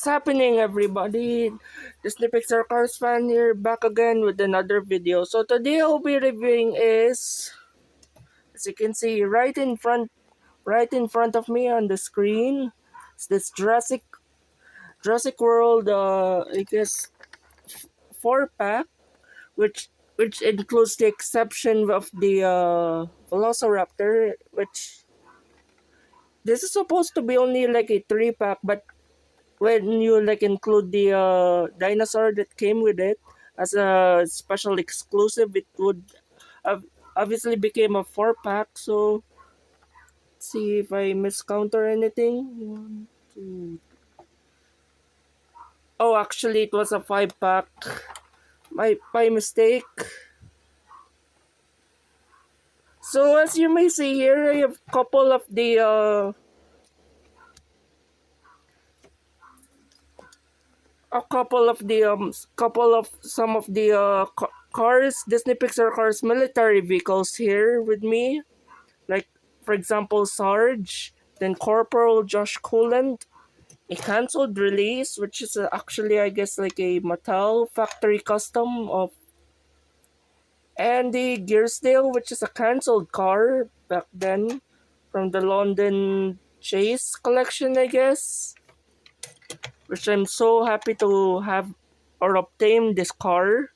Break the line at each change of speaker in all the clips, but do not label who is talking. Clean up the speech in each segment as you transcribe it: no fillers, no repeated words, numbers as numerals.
What's happening, everybody? Disney Pixar Cars fan here, back again with another video. So today I'll be reviewing is, as you can see right in front of me on the screen, it's this Jurassic World. I guess 4-pack, which includes the exception of the Velociraptor, which this is supposed to be only like a 3-pack, but when you like include the dinosaur that came with it as a special exclusive, it would obviously became a 4-pack. So let's see if I miscount or anything. One, two. Oh, actually, it was a 5-pack. My mistake. So as you may see here, I have couple of the some of the cars, Disney Pixar Cars military vehicles here with me. Like, for example, Sarge, then Corporal Josh Coolant, a cancelled release, which is actually, I guess, like a Mattel factory custom of Andy Gearsdale, which is a cancelled car back then from the London Chase collection, I guess. Which I'm so happy to have or obtain this car.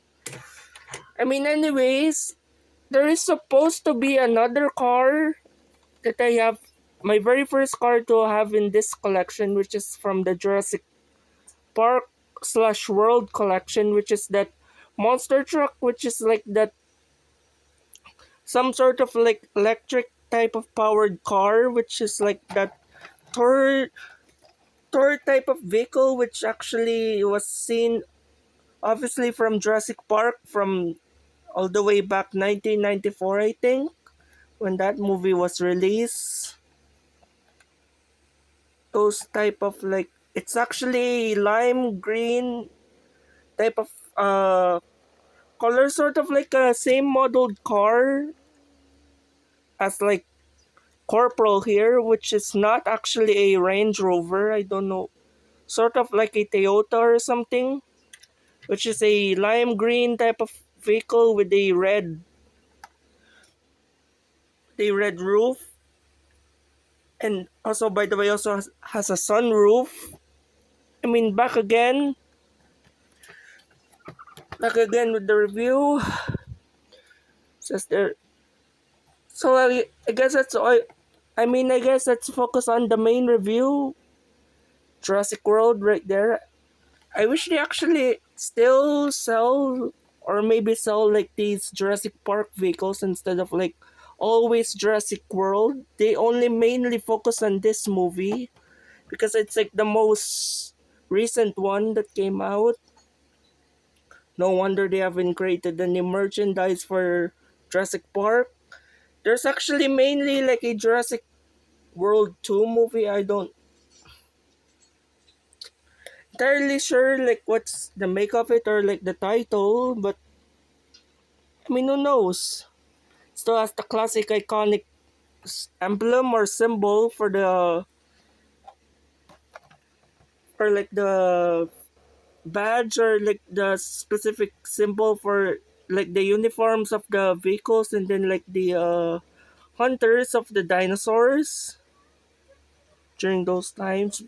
I mean, anyways, there is supposed to be another car that I have, my very first car to have in this collection, which is from the Jurassic Park / World collection, which is that monster truck, which is like that some sort of like electric type of powered car, which is like that tour type of vehicle, which actually was seen obviously from Jurassic Park from all the way back 1994, I think, when that movie was released. Those type of like, it's actually lime green type of color, sort of like a same modeled car as like Corporal here, which is not actually a Range Rover. I don't know, sort of like a Toyota or something, which is a lime green type of vehicle with a red roof, and also, by the way, also has a sunroof. I mean, back again with the review. Says there. So I guess that's all. I mean, I guess let's focus on the main review. Jurassic World right there. I wish they actually still sell, or maybe sell like these Jurassic Park vehicles instead of like always Jurassic World. They only mainly focus on this movie because it's like the most recent one that came out. No wonder they haven't created any merchandise for Jurassic Park. There's actually mainly like a Jurassic World 2 movie. I don't entirely sure like what's the make of it or like the title, but I mean, who knows? Still has the classic iconic emblem or symbol for the, or like the badge, or like the specific symbol for like the uniforms of the vehicles, and then like the hunters of the dinosaurs during those times.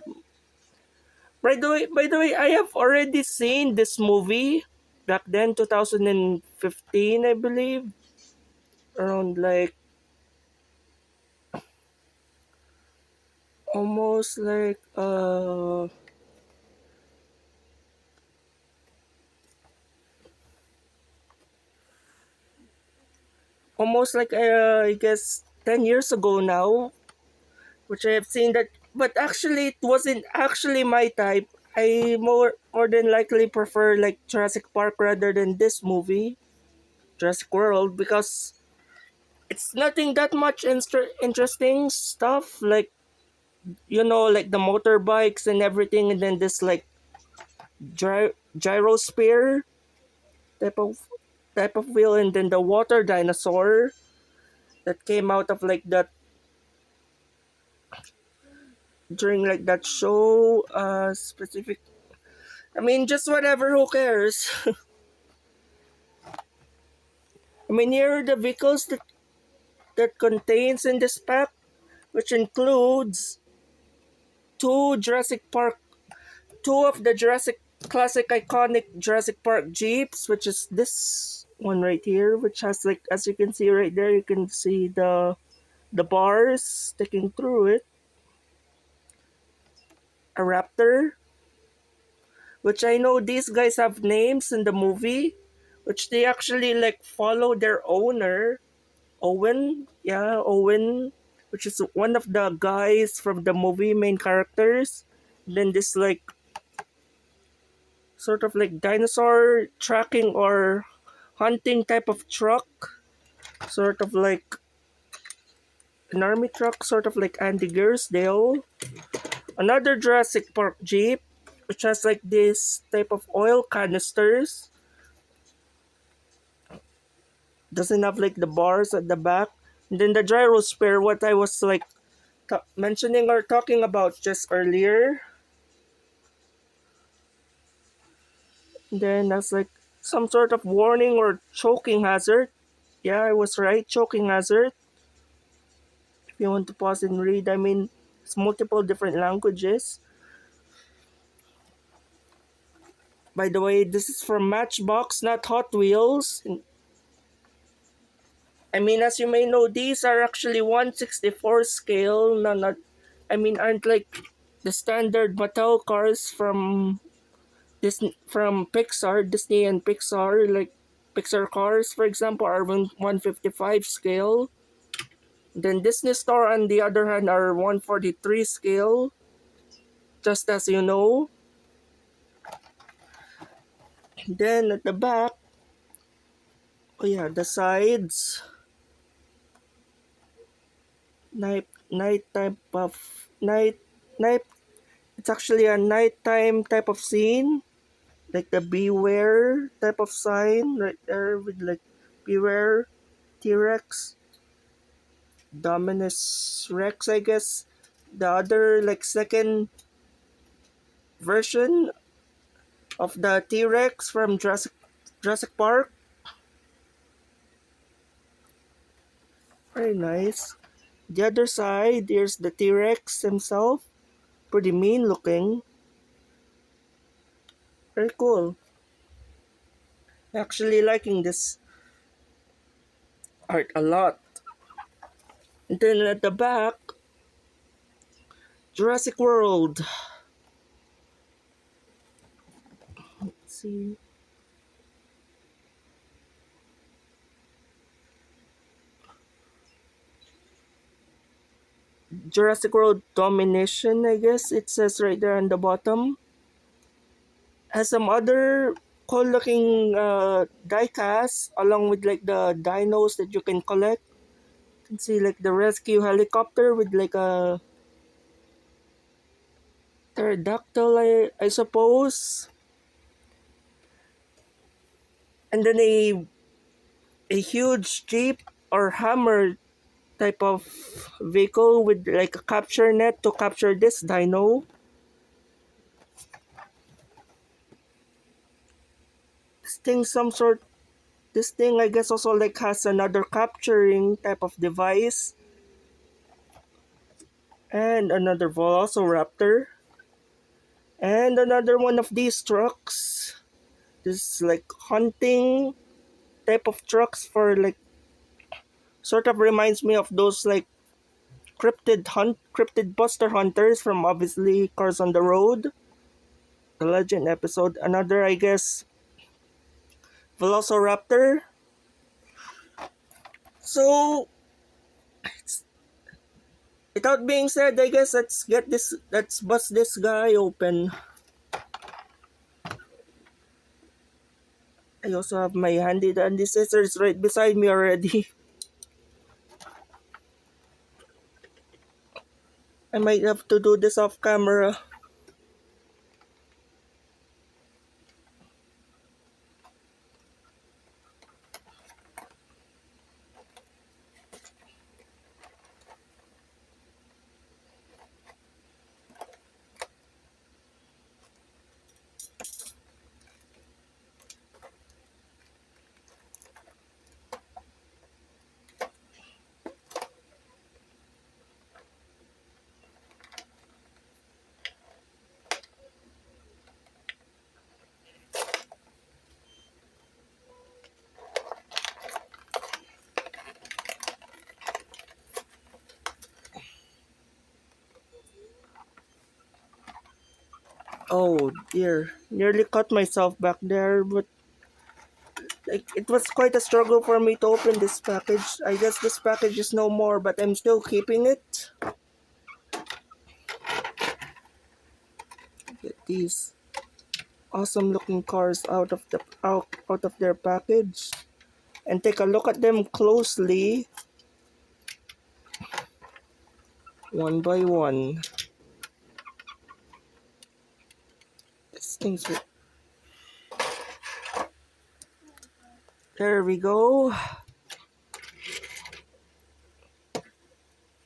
By the way, I have already seen this movie back then, 2015, I believe, around like almost like I guess 10 years ago now, which I have seen that. But actually, it wasn't actually my type. I more than likely prefer like Jurassic Park rather than this movie, Jurassic World, because it's nothing that much interesting stuff, like, you know, like the motorbikes and everything, and then this like gyrosphere type of wheel, and then the water dinosaur that came out of like that during like that show. Specific. I mean, just whatever. Who cares? I mean, here are the vehicles that contains in this pack, which includes two Jurassic Park, two of the Jurassic classic iconic Jurassic Park Jeeps, which is this one right here, which has like, as you can see right there, you can see the bars sticking through it. A Raptor, which I know these guys have names in the movie, which they actually like follow their owner, Owen. Yeah, Owen, which is one of the guys from the movie main characters. Then this like sort of like dinosaur tracking or hunting type of truck, sort of like an army truck, sort of like Andy Gearsdale. Another Jurassic Park Jeep, which has like this type of oil canisters. Doesn't have like the bars at the back. And then the gyro spare, what I was like mentioning or talking about just earlier. And then that's like some sort of warning or choking hazard. Yeah, I was right, choking hazard. If you want to pause and read, I mean, it's multiple different languages. By the way, this is from Matchbox, not Hot Wheels. I mean, as you may know, these are actually 1/64 scale. No, not. I mean, aren't like the standard Mattel cars from Disney, from Pixar, Disney and Pixar. Like Pixar cars, for example, are 155 scale. Then Disney Store, on the other hand, are 143 scale. Just as you know. Then at the back, oh yeah, the sides. Night type of night. It's actually a nighttime type of scene, like the beware type of sign right there with like beware T-Rex, Dominus Rex, I guess. The other like second version of the T-Rex from Jurassic Park. Very nice. The other side, there's the T-Rex himself. Pretty mean looking. Very cool. Actually liking this art a lot. And then at the back, Jurassic World. Let's see. Jurassic World Domination, I guess it says right there on the bottom. Has some other cool looking diecast along with like the dinos that you can collect. You can see like the rescue helicopter with like a pterodactyl, I suppose. And then a huge jeep or hammer type of vehicle with like a capture net to capture this dino. This thing some sort this thing I guess also like has another capturing type of device. And another Velociraptor. And another one of these trucks. This like hunting type of trucks for like sort of reminds me of those like cryptid buster hunters from obviously Cars on the Road, the Legend episode. Another I guess Velociraptor. So without being said, I guess let's bust this guy open. I also have my handy dandy scissors right beside me already. I might have to do this off camera. Oh dear, nearly cut myself back there, but like it was quite a struggle for me to open this package. I guess this package is no more, but I'm still keeping it. Get these awesome looking cars out of their package and take a look at them closely one by one. This thing's there we go.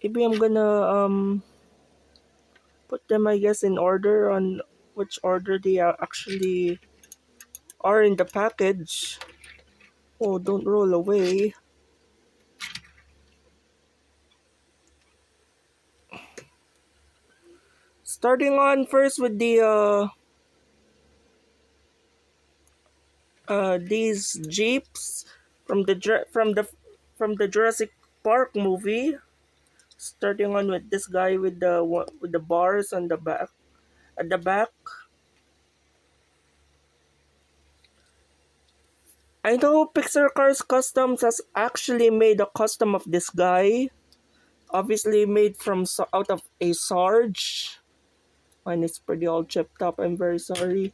Maybe I'm gonna put them, I guess, in order on which order they actually are in the package. Oh, don't roll away. Starting on first with the these jeeps from the Jurassic Park movie. Starting on with this guy with the bars on the back at the back. I know Pixar Cars Customs has actually made a custom of this guy. Obviously made from out of a Sarge. Mine is pretty all chipped up. I'm very sorry.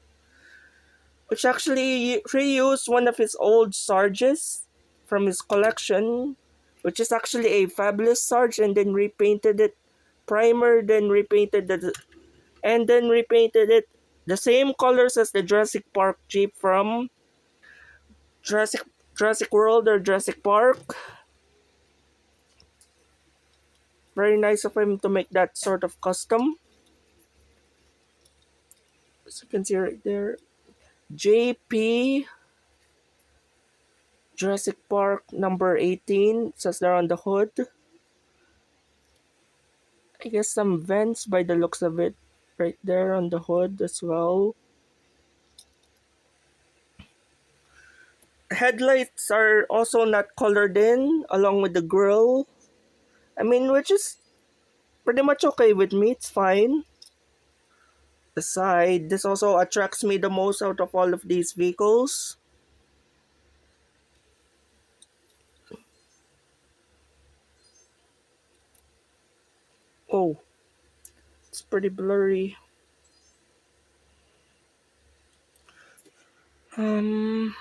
Which actually reused one of his old Sarges from his collection, which is actually a fabulous Sarge, and then repainted it primer, then repainted it the same colors as the Jurassic Park Jeep from Jurassic Jurassic World or Jurassic Park. Very nice of him to make that sort of custom. As you can see right there, JP Jurassic Park number 18 says there on the hood. I guess some vents by the looks of it right there on the hood as well. Headlights are also not colored in along with the grille. I mean, which is pretty much okay with me. It's fine. The side, this also attracts me the most out of all of these vehicles. Oh, it's pretty blurry. Um,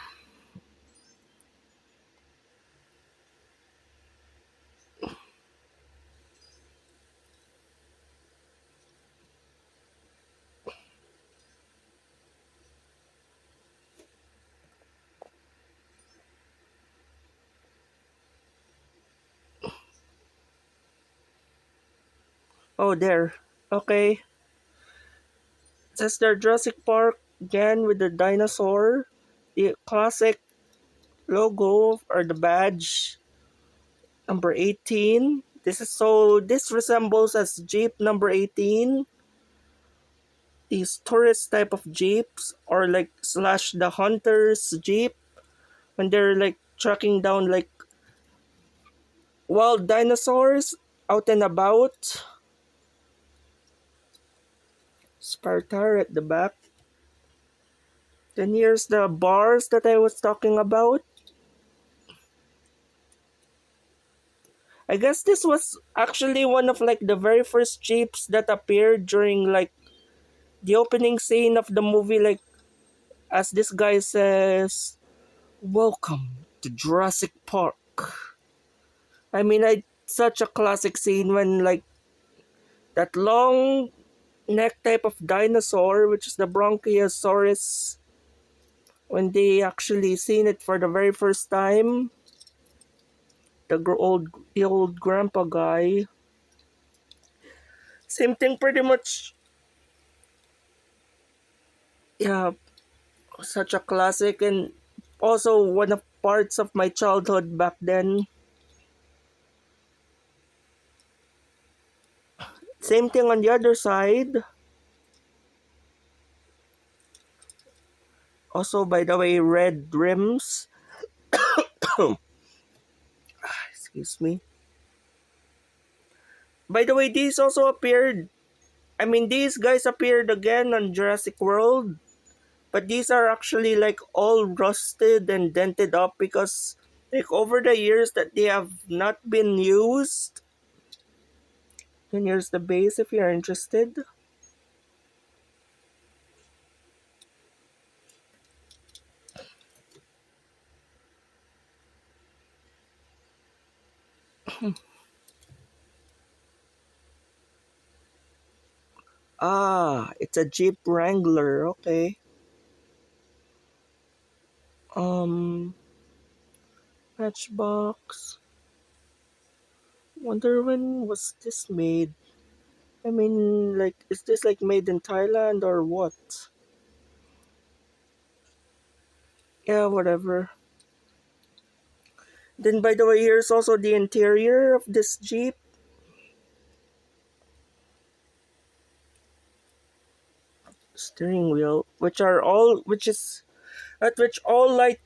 oh, there. Okay. It says there Jurassic Park again with the dinosaur. The classic logo or the badge number 18. This resembles as Jeep number 18. These tourist type of Jeeps or like slash the hunters Jeep when they're like tracking down like wild dinosaurs out and about. Spare tire at the back. Then here's the bars that I was talking about. I guess this was actually one of like the very first Jeeps that appeared during like the opening scene of the movie, like as this guy says, "Welcome to Jurassic Park." I mean, such a classic scene when like that long neck type of dinosaur, which is the Bronchiosaurus, when they actually seen it for the very first time. The old grandpa guy. Same thing, pretty much. Yeah, such a classic and also one of parts of my childhood back then. Same thing on the other side. Also, by the way, red rims. Excuse me. By the way, these also appeared I mean, these guys appeared again on Jurassic World, but these are actually like all rusted and dented up because like over the years that they have not been used. And here's the base if you're interested. Ah, it's a Jeep Wrangler. Okay. Um, Matchbox. Wonder when was this made? I mean, like, is this like made in Thailand or what? Yeah, whatever. Then, by the way, here's also the interior of this Jeep. Steering wheel, which all light,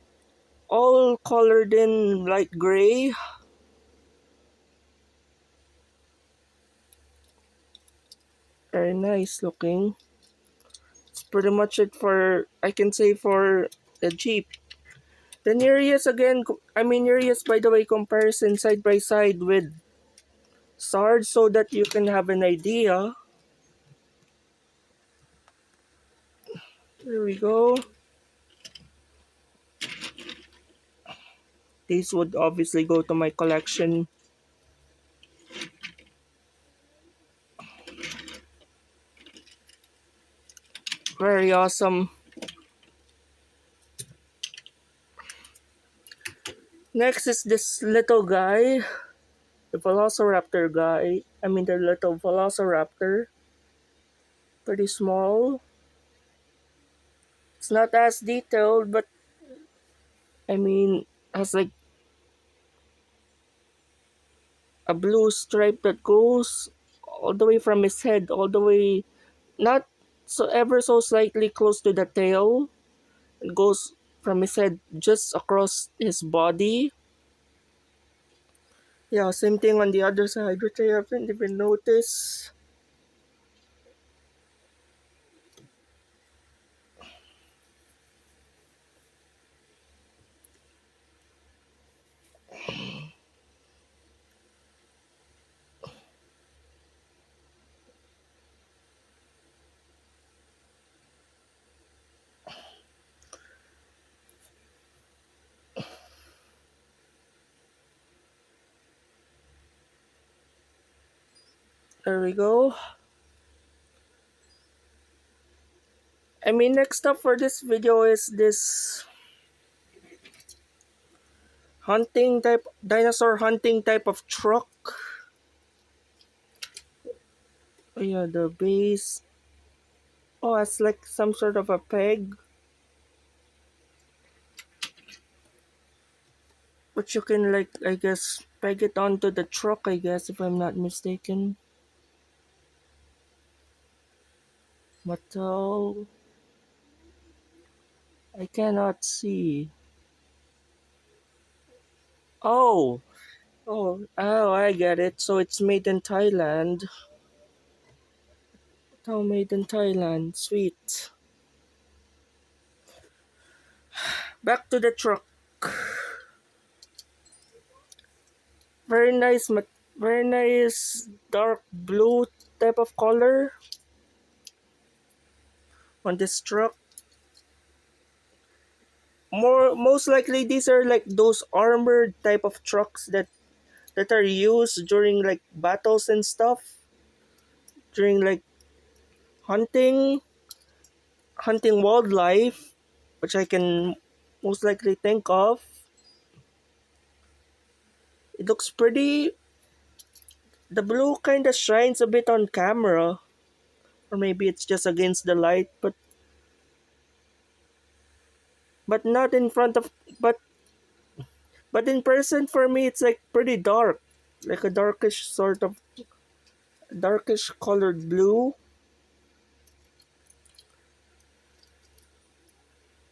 all colored in light gray. Very nice looking. It's pretty much it for, I can say, for the Jeep. Then here he is again. Here he is, by the way, comparison side by side with Sarge so that you can have an idea. There we go. These would obviously go to my collection. Very awesome. Next is this little guy, the Velociraptor guy. The little Velociraptor. Pretty small. It's not as detailed, but has like a blue stripe that goes all the way from his head, all the way, not so ever so slightly close to the tail. It goes from his head just across his body. Yeah, same thing on the other side, which I haven't even noticed. There we go. Next up for this video is this dinosaur hunting type of truck. Oh yeah, the base. Oh, it's like some sort of a peg. But you can, like, I guess, peg it onto the truck, I guess, if I'm not mistaken. Metal. I cannot see. Oh! Oh, I get it. So it's made in Thailand. Oh, made in Thailand. Sweet. Back to the truck. Very nice, very nice dark blue type of color on this truck. Most likely these are like those armored type of trucks that are used during like battles and stuff, during like hunting wildlife, which I can most likely think of. It looks pretty. The blue kind of shines a bit on camera, or maybe it's just against the light, but not in front of. But in person, for me, it's like pretty dark, like a darkish colored blue.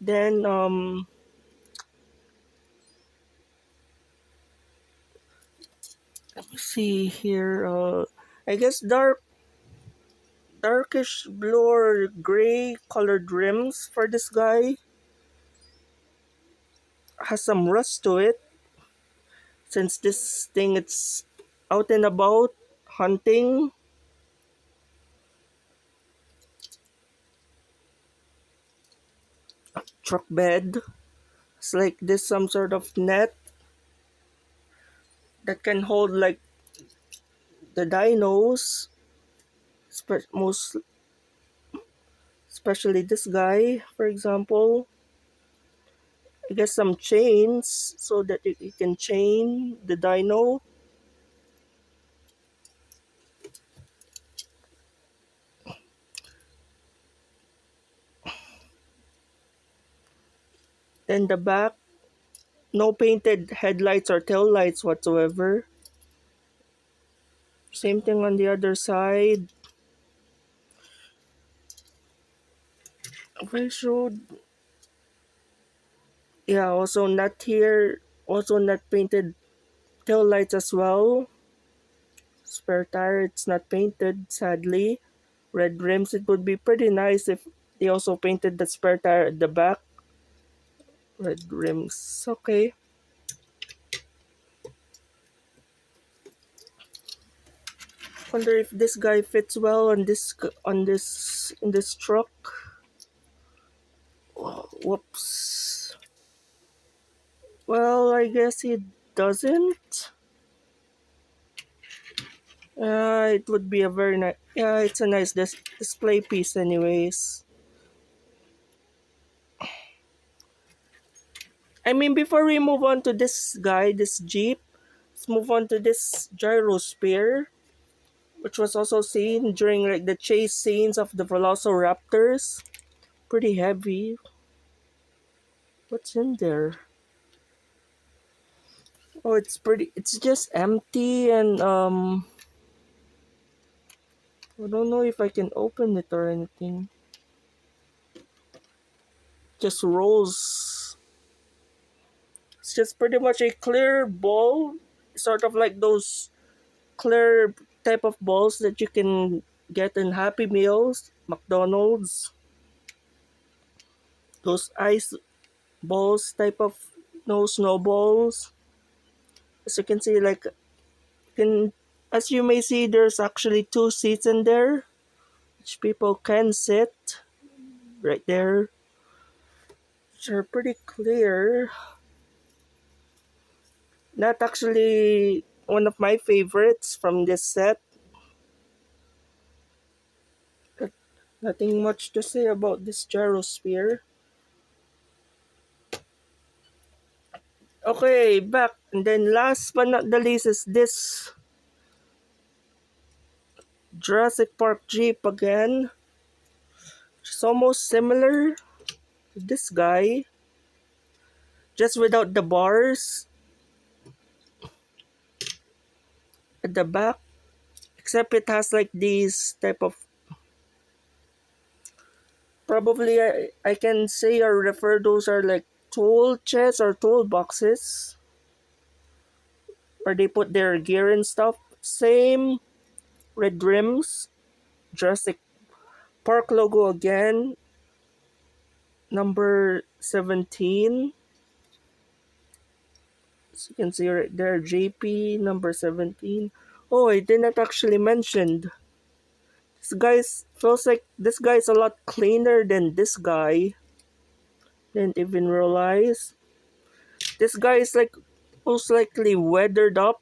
Then let me see here. I guess darkish blue or gray colored rims for this guy. Has some rust to it since this thing it's out and about hunting. Truck bed. It's like this some sort of net that can hold like the dinos, most especially this guy, for example. I guess some chains so that you can chain the dino. Then the back, no painted headlights or tail lights whatsoever. Same thing on the other side. Okay, so yeah, also not here, also not painted tail lights as well. Spare tire, it's not painted, sadly. Red rims, it would be pretty nice if they also painted the spare tire at the back. Red rims, okay. Wonder if this guy fits well on this in this truck. Oh, whoops. Well, I guess he doesn't. It would be a very nice. Yeah, it's a nice display piece, anyways. I mean, before we move on to this guy, this Jeep, let's move on to this gyrosphere, which was also seen during like the chase scenes of the Velociraptors. Pretty heavy. What's in there? Oh, it's pretty. It's just empty and I don't know if I can open it or anything. Just rolls. It's just pretty much a clear ball, sort of like those clear type of balls that you can get in Happy Meals, McDonald's. Those ice balls type of no snowballs. As you can see, like can as you may see, there's actually two seats in there, which people can sit right there. Which are pretty clear. Not actually one of my favorites from this set. But nothing much to say about this gyrosphere. Okay, back. And then last but not the least is this Jurassic Park Jeep again. It's almost similar to this guy. Just without the bars at the back. Except it has like these type of probably I can say or refer those are like tool chests or tool boxes where they put their gear and stuff. Same red rims, Jurassic Park logo again, number 17. As you can see right there, JP number 17. Oh, I did not actually mention. This guy's feels like this guy's a lot cleaner than this guy. Didn't even realize. This guy is like most likely weathered up,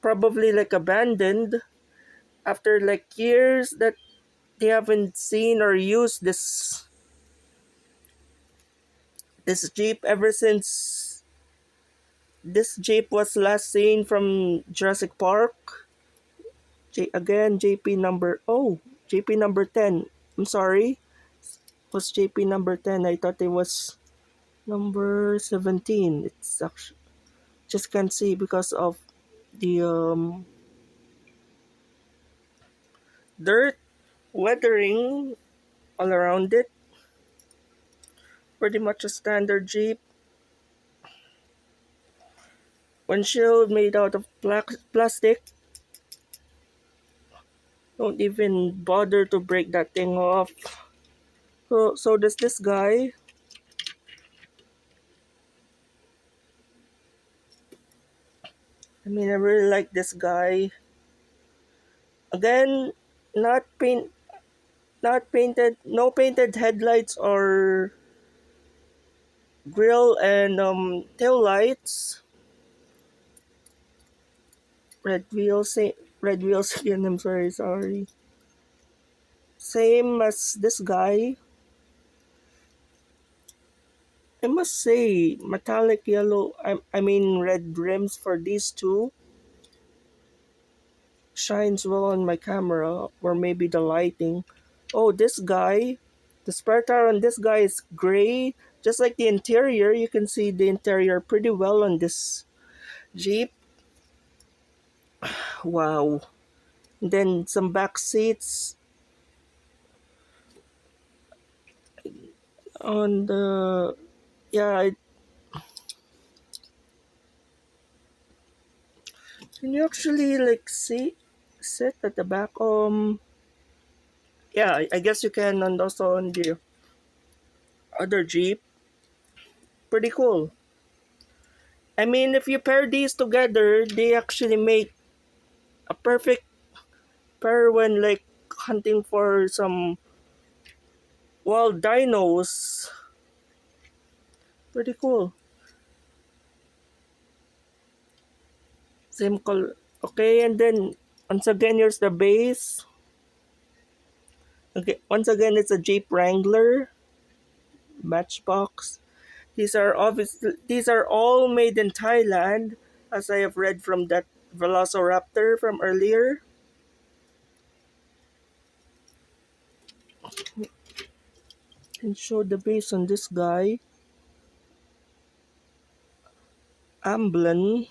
probably like abandoned after like years that they haven't seen or used this Jeep ever since this Jeep was last seen from Jurassic Park. Again, JP number 10. I'm sorry. It was JP number 10. I thought it was number 17. It's actually just can't see because of the dirt weathering all around it. Pretty much a standard Jeep. Windshield made out of plastic. Don't even bother to break that thing off. So does this guy. I mean, I really like this guy. Again, not paint, not painted, no painted headlights or grill and tail lights. Red wheels, red wheels again. I'm sorry. Same as this guy. I must say, metallic yellow. I mean, red rims for these two shines well on my camera, or maybe the lighting. Oh, this guy, the spare tire on this guy is gray, just like the interior. You can see the interior pretty well on this Jeep. Wow. Then some back seats on the yeah. Can you actually like see sit at the back? Yeah, I guess you can, and also on the other Jeep. Pretty cool. I mean, if you pair these together, they actually make a perfect pair when like hunting for some wild dinos. Pretty cool. Same color. Okay, and then once again, here's the base. Okay, once again, it's a Jeep Wrangler Matchbox. These are all made in Thailand, as I have read from that Velociraptor from earlier. And show the base on this guy. Amblin.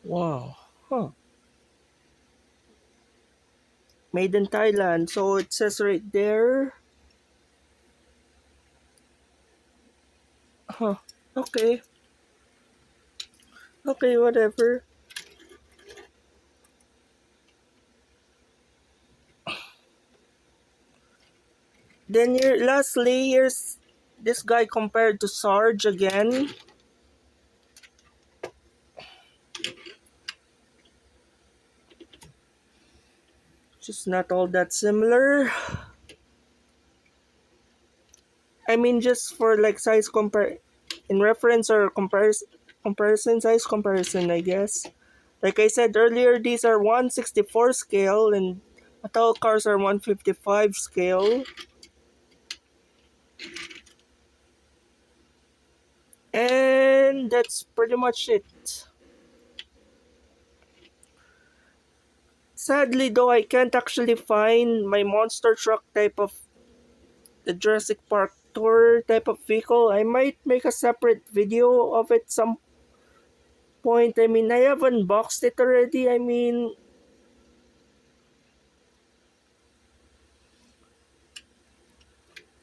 Wow. Huh. Made in Thailand. So it says right there. Huh. Okay. Okay, whatever. Then here, lastly, here's this guy compared to Sarge again. Just not all that similar. I mean, just for like size compare, in reference or comparison, size comparison, I guess. Like I said earlier, these are 164 scale and metal cars are 155 scale. And that's pretty much it. Sadly though, I can't actually find my monster truck type of the Jurassic Park tour type of vehicle. I might make a separate video of it some point. I mean, I have unboxed it already. I mean,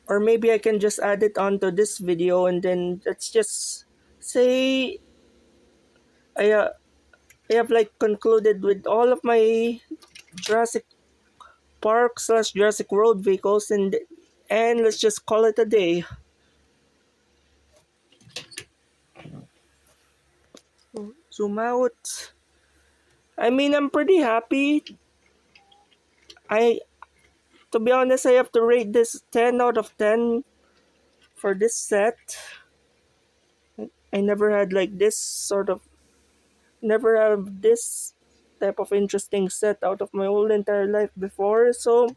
or maybe I can just add it onto this video and then let's just say I uh, I have like concluded with all of my Jurassic Park slash Jurassic World vehicles and let's just call it a day. Zoom out. I mean, I'm pretty happy. I To be honest, I have to rate this 10 out of 10 for this set. I never had like this sort of never have this type of interesting set out of my whole entire life before. So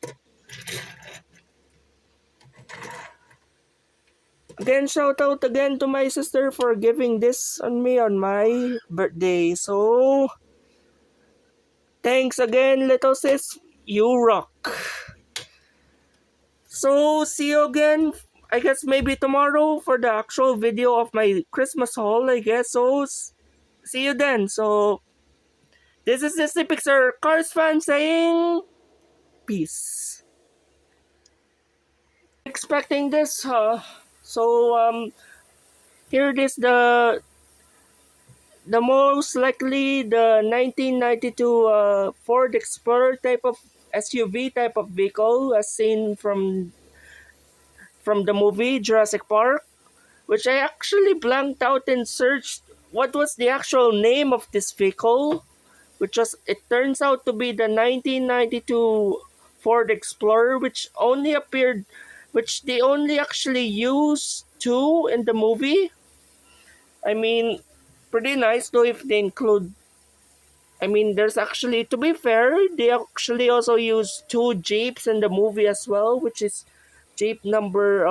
again, shout out again to my sister for giving this on me on my birthday. So thanks again, little sis. You rock. So see you again. I guess maybe tomorrow for the actual video of my Christmas haul. I guess so. See you then. So this is Disney Pixar Cars fan saying peace. Expecting this, huh? So here it is, the most likely the 1992 Ford Explorer type of SUV type of vehicle, as seen from the movie Jurassic Park, which I actually blanked out and searched what was the actual name of this vehicle, which was it turns out to be the 1992 Ford Explorer, which they only actually used two in the movie. I mean, pretty nice though if they include. I mean, there's actually, to be fair, they actually also use two Jeeps in the movie as well, which is Jeep number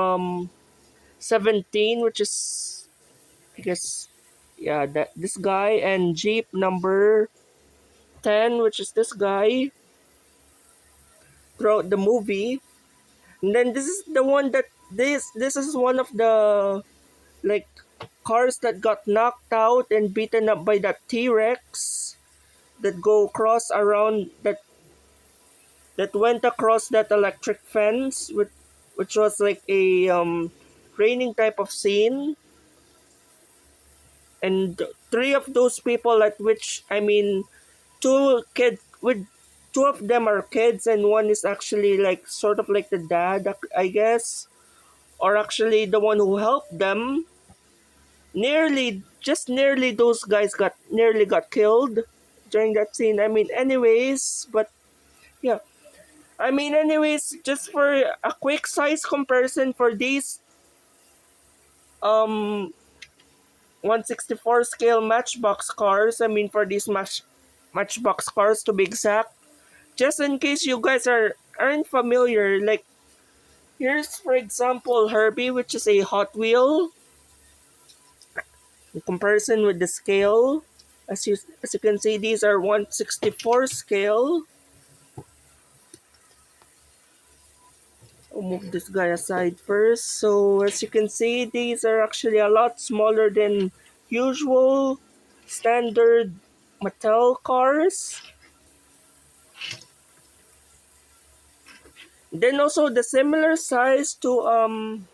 17, which is, I guess, yeah, that this guy, and Jeep number 10, which is this guy, throughout the movie. And then this is the one that this is one of the like cars that got knocked out and beaten up by that T-Rex that go cross around that went across that electric fence, which was like a raining type of scene. And three of those people, at which I mean, two kids with two of them are kids, and one is actually like sort of like the dad, I guess, or actually the one who helped them. Nearly those guys got killed during that scene. I mean, anyways, but yeah. I mean, anyways, just for a quick size comparison for these um 164 scale Matchbox cars, I mean for these Matchbox cars to be exact, just in case you guys aren't familiar, like here's for example Herbie, which is a Hot Wheel. In comparison with the scale, as you can see, these are 164 scale. I'll move this guy aside first. So as you can see, these are actually a lot smaller than usual standard Mattel cars. Then also the similar size to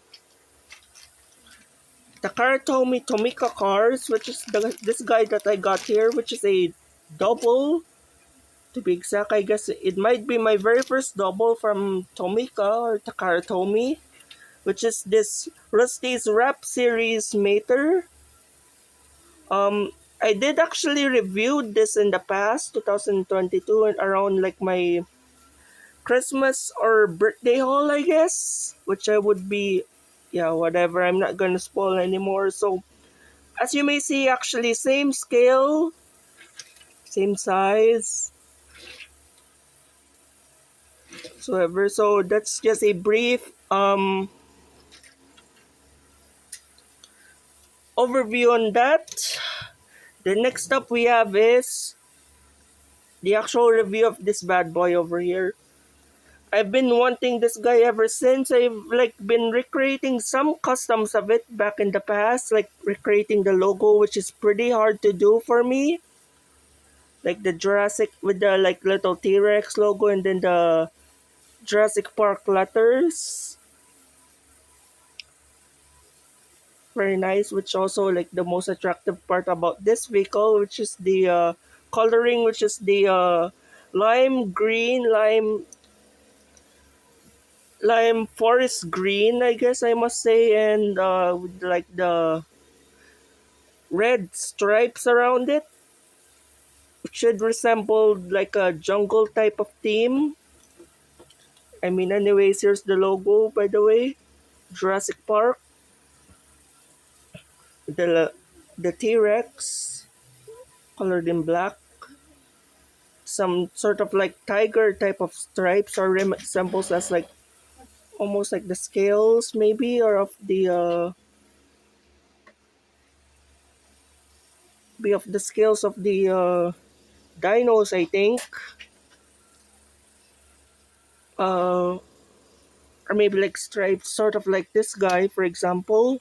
the Karatomi Tomika cars, which is this guy that I got here, which is a double. To be exact, I guess it might be my very first double from Tomika or Takara Tomy, which is this Rusty's Rap Series Mater. I did actually review this in the past, 2022, and around like my Christmas or birthday haul, I guess, which I would be, yeah, whatever. I'm not gonna spoil anymore. So, as you may see, actually, same scale, same size, so ever. So that's just a brief overview on that. The next up we have is the actual review of this bad boy over here. I've been wanting this guy ever since. I've like been recreating some customs of it back in the past, like recreating the logo, which is pretty hard to do for me. Like the Jurassic with the like little T-Rex logo and then the Jurassic Park letters. Very nice, which also like the most attractive part about this vehicle, which is the coloring, which is the lime green, lime forest green, I guess I must say, and with like the red stripes around it, which should resemble like a jungle type of theme. I mean, anyways, here's the logo, by the way, Jurassic Park, the the T-Rex colored in black, some sort of like tiger type of stripes or resembles as like almost like the scales maybe or of the be of the scales of the dinos, I think, uh or maybe like stripes sort of like this guy for example.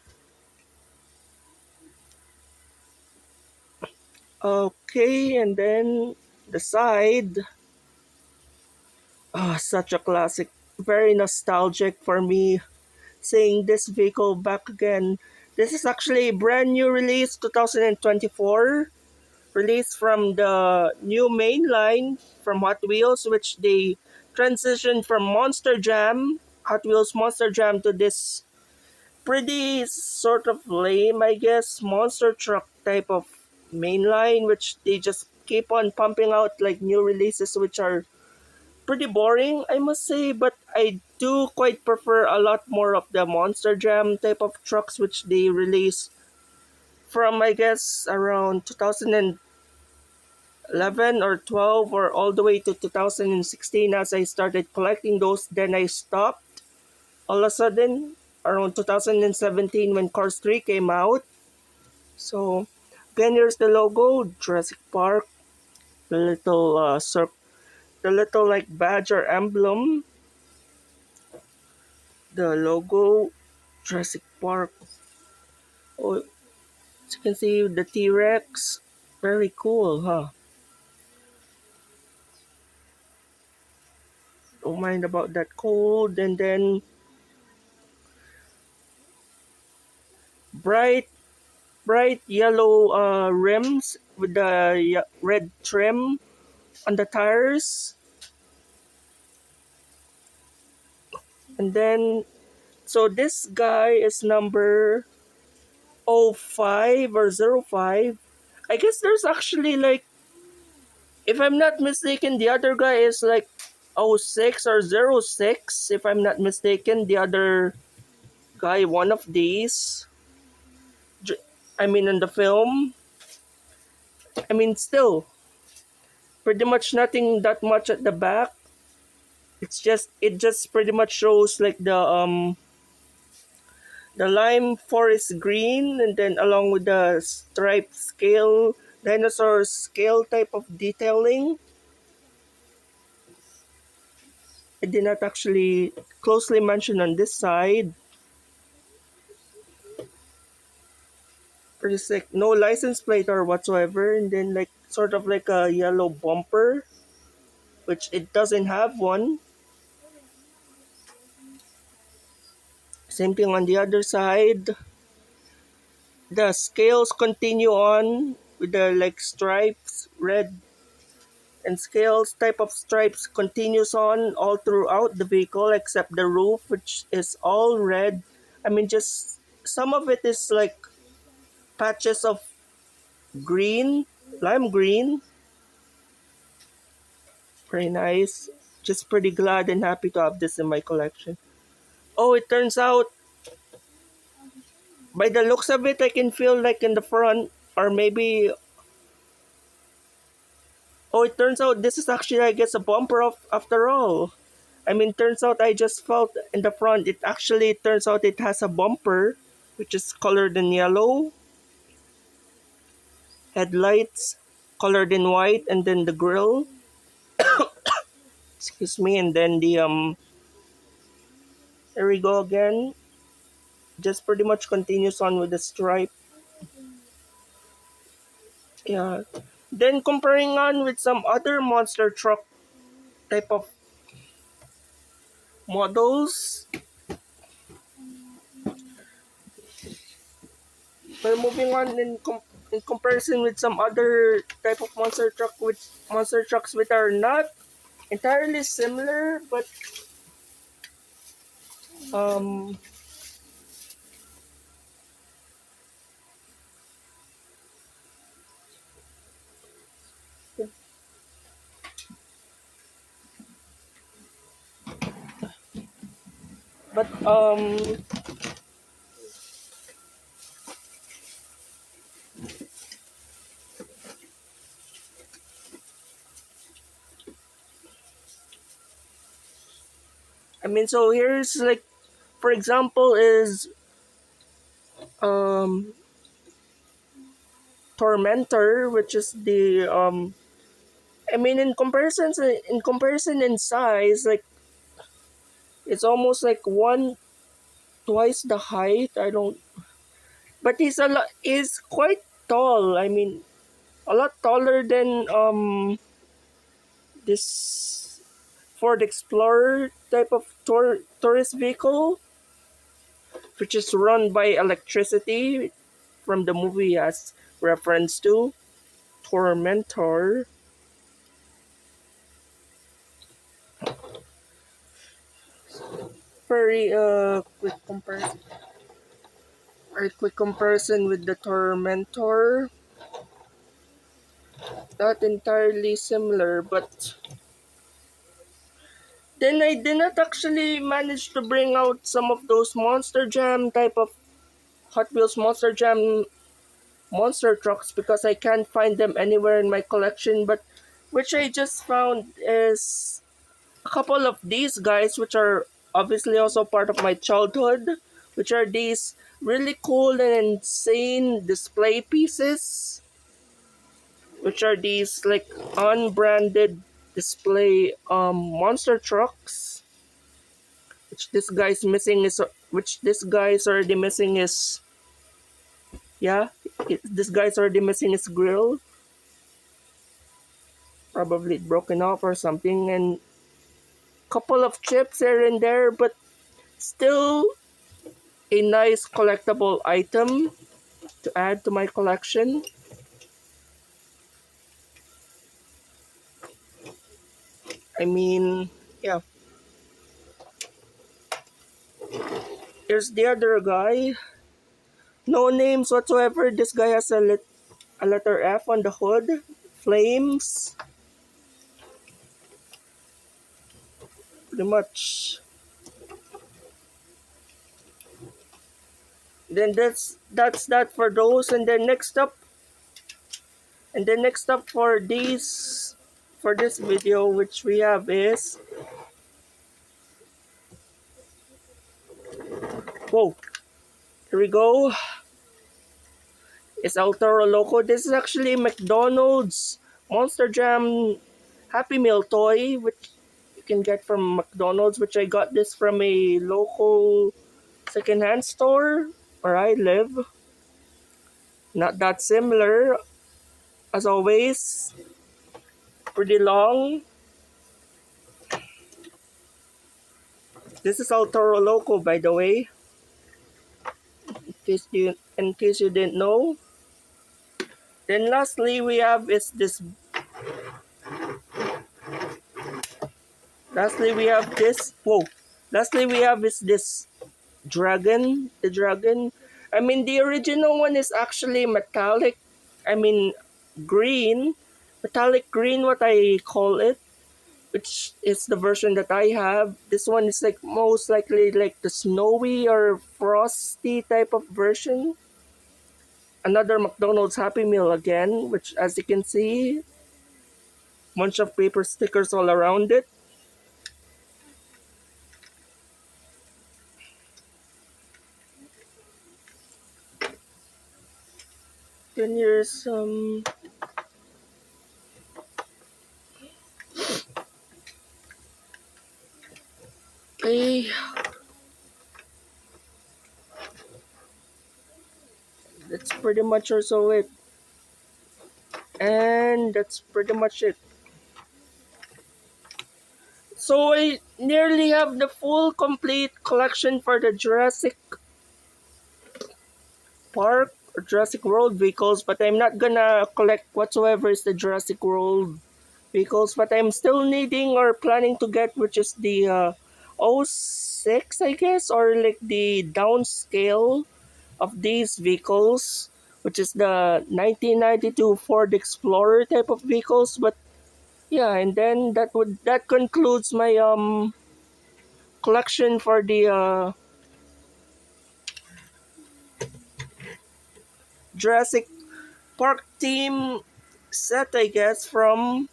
Okay, and then the side, such a classic, very nostalgic for me seeing this vehicle back again. This is actually a brand new release 2024. released from the new main line from Hot Wheels, which they transitioned from Monster Jam, Hot Wheels Monster Jam, to this pretty sort of lame, I guess, monster truck type of main line, which they just keep on pumping out like new releases, which are pretty boring, I must say. But I do quite prefer a lot more of the Monster Jam type of trucks, which they release from, I guess, around 2011 or 12, or all the way to 2016 as I started collecting those. Then I stopped all of a sudden around 2017 when Cars 3 came out. So again, here's the logo, Jurassic Park, the little the little like badge or emblem, the logo, Jurassic Park. Oh, as you can see, the T-Rex, very cool, huh? Don't mind about that cold. And then bright bright yellow rims with the red trim on the tires. And then, so this guy is number 05 or 05. I guess there's actually like, if I'm not mistaken, the other guy is like 06 or 06. If I'm not mistaken, the other guy, one of these. I mean, in the film, I mean, still, pretty much nothing that much at the back. It just pretty much shows like the lime forest green, and then along with the striped scale, dinosaur scale type of detailing. I did not actually closely mention on this side. Pretty sick. No license plate or whatsoever, and then like sort of like a yellow bumper, which it doesn't have one. Same thing on the other side. The scales continue on with the like stripes, red and scales type of stripes continues on all throughout the vehicle except the roof, which is all red. I mean, just some of it is like patches of green, lime green. Very nice. Just pretty glad and happy to have this in my collection. Oh, it turns out, by the looks of it, I can feel like in the front, or maybe, oh, it turns out this is actually, I guess, a bumper of after all. I mean, turns out I just felt in the front, it actually turns out it has a bumper, which is colored in yellow. Headlights colored in white, and then the grill. Excuse me, and then there we go again. Just pretty much continues on with the stripe. Yeah. Then comparing on with some other monster truck type of models. But moving on in comparison with some other type of monster trucks which are not entirely similar, um but I mean, so here's like, for example, is um Tormentor, which is the I mean, in comparison in size, like it's almost like one twice the height. I don't, but he's a lot is quite tall. I mean, a lot taller than this Ford Explorer type of tourist vehicle, which is run by electricity from the movie as reference to. Tormentor. Very quick comparison with the Tormentor. Not entirely similar, but then I did not actually manage to bring out some of those Monster Jam type of Hot Wheels Monster Jam monster trucks because I can't find them anywhere in my collection. But which I just found is a couple of these guys, which are obviously also part of my childhood, which are these really cool and insane display pieces, which are these like unbranded display monster trucks. Which this guy's already missing is yeah, this guy's already missing his grill, probably broken off or something, and couple of chips here and there, but still a nice collectible item to add to my collection. I mean, yeah. Here's the other guy. No names whatsoever. This guy has a letter F on the hood. Flames. Pretty much. Then that's that for those. And then next up for this video, which we have is, whoa, here we go. It's El Toro Loco. This is actually McDonald's Monster Jam Happy Meal toy, which you can get from McDonald's, which I got this from a local secondhand store where I live. Not that similar, as always. Pretty long. This is El Toro Loco, by the way. In case you didn't know. Then lastly we have this. Lastly we have this. Whoa. Lastly we have is this dragon. The dragon. I mean, the original one is actually metallic. I mean, green. Metallic green, what I call it. Which is the version that I have. This one is like most likely like the snowy or frosty type of version. Another McDonald's Happy Meal again, which as you can see, bunch of paper stickers all around it. Then here's okay. That's pretty much also it. And that's pretty much it. So I nearly have the full complete collection for the Jurassic Park or Jurassic World vehicles, but I'm not gonna collect whatsoever is the Jurassic World vehicles, but I'm still needing or planning to get, which is the '06, I guess, or like the downscale of these vehicles, which is the 1992 Ford Explorer type of vehicles. But yeah, and then that concludes my collection for the Jurassic Park team set, I guess, from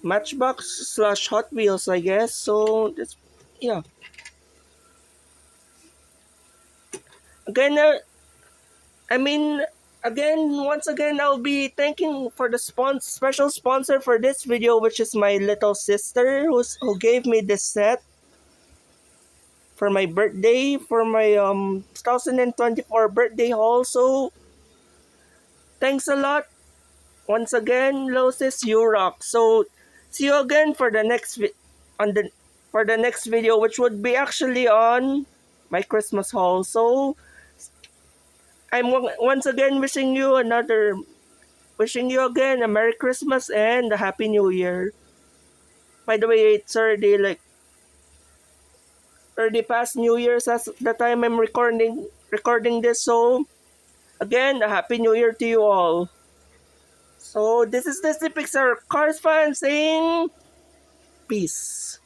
Matchbox slash Hot Wheels, I guess. So that's yeah. Again, I mean, once again, I'll be thanking for the special sponsor for this video, which is my little sister, who gave me this set for my birthday, for my 2024 birthday haul. So thanks a lot once again, Losis. You rock. So see you again for the next video, which would be actually on my Christmas haul. So I'm once again wishing you another wishing you again a Merry Christmas and a Happy New Year. By the way, it's already past New Year's as the time I'm recording this. So again, a Happy New Year to you all. So this is Disney Pixar Cars fan saying peace.